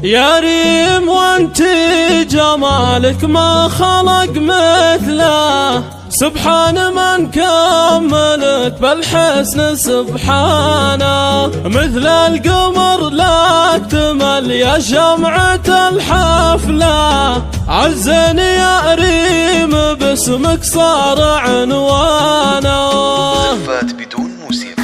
يا ريم وانت جمالك ما خلق مثله، سبحان من كملك بالحسن سبحانه، مثل القمر لا اكتمل يا شمعة الحفلة، عزني يا ريم باسمك صار عنوانه.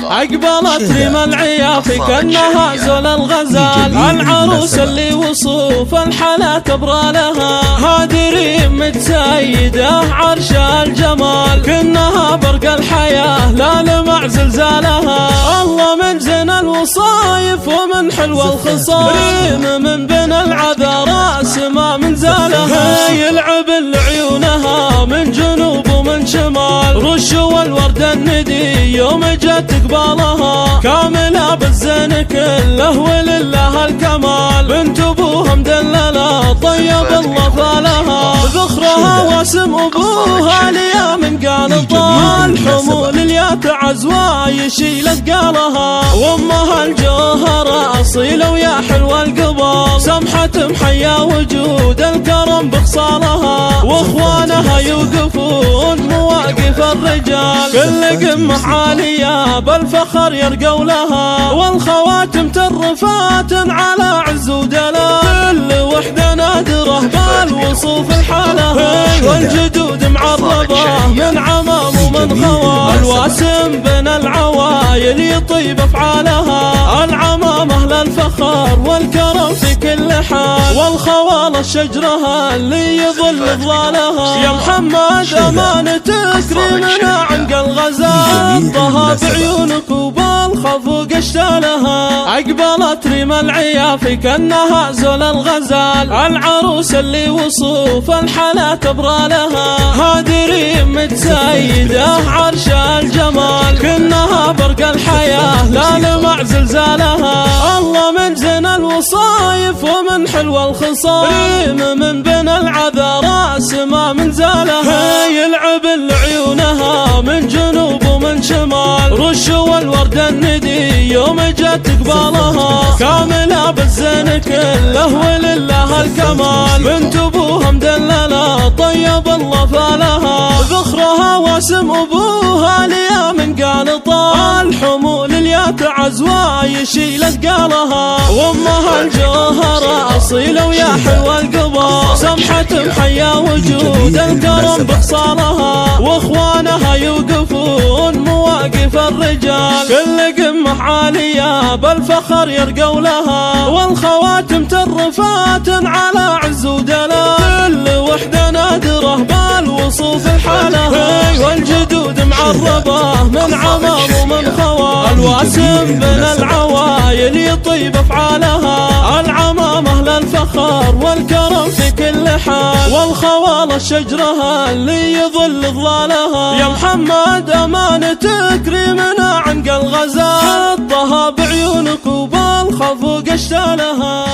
أقبلت ريم العيافي كأنها زول الغزال، العروس اللي وصوف الحلا تبرى لها، هذه ريم متسيدة عرش الجمال، كأنها برق الحياة لا لمع زلزالها، الله من زين الوصايف ومن حلو الخصال، ريم من بين العذراء سما من زالها، يلعب لعيونها من جنوب ومن شمال، رش والورد الندي يوم جت قبالها، كاملة بالزين كله ولله الكمال، بنت ابوها مدللة طيب الله فالها، ذخرها واسم ابوها ليا من قال طال، حمول اليا تعز ويشيل اثقالها، وامها الجوهرة اصيلة ويا حلوة القبال، سمحة محيا وجود الكرم بخصالها، واخوانها يوقفون مواقف الرجال، كل قمة عالية بالفخر يرقوا لها، والخواتم ترفات على عز ودلال، كل وحدة نادرة بالوصوف الحالة، والجدود معربة من عمام ومن خوال، الواسم بين العوايل يطيب افعالها، العمامة للفخر والكرم في كل حال، والخوال الشجرها اللي يظل ظلالها، يا محمد امانتك ريمنا عنق الغزال، ضها بعيونك وبالخفوق اشتالها، اقبلت ريم العيافي كأنها زول الغزال، العروس اللي وصوف الحلا تبرى لها، هذه ريم متسيدة عرش الجمال، كأنها برق الحياة لا لمع زلزالها، الله من زين الوصايف ومن حلو الخصال، ريم من بين العذراء سما من زالها، يلعب لعيونها من جنوب ومن شمال، رش والورد الندي يوم جت قبالها، كاملة بالزين كله ولله الكمال، بنت ابوها مدللة طيب الله فالها، ذخرها واسم ابوها ليا من قال طال، حمول اليا تعز ويشيل اثقالها، وامها الجوهرة اصيلة ويا حلوة القبال، سمحة محيا وجود الكرم بخصالها، واخوانها يوقفون مواقف الرجال، كل قمة عالية بالفخر يرقوا لها، والخواتم ترفات على عز ودلال، كل وحدة نادرة بالوصوف الحالة، والجدود معربة من عمام ومن خوال، الواسم بين العوايل يطيب افعالها، العمامة للفخر والكرم في كل حال، والخوال الشجرها اللي يظل ظلالها، يا محمد امانتك ريمنا عنق الغزال، حطها بعيونك وبالخفوق اشتالها.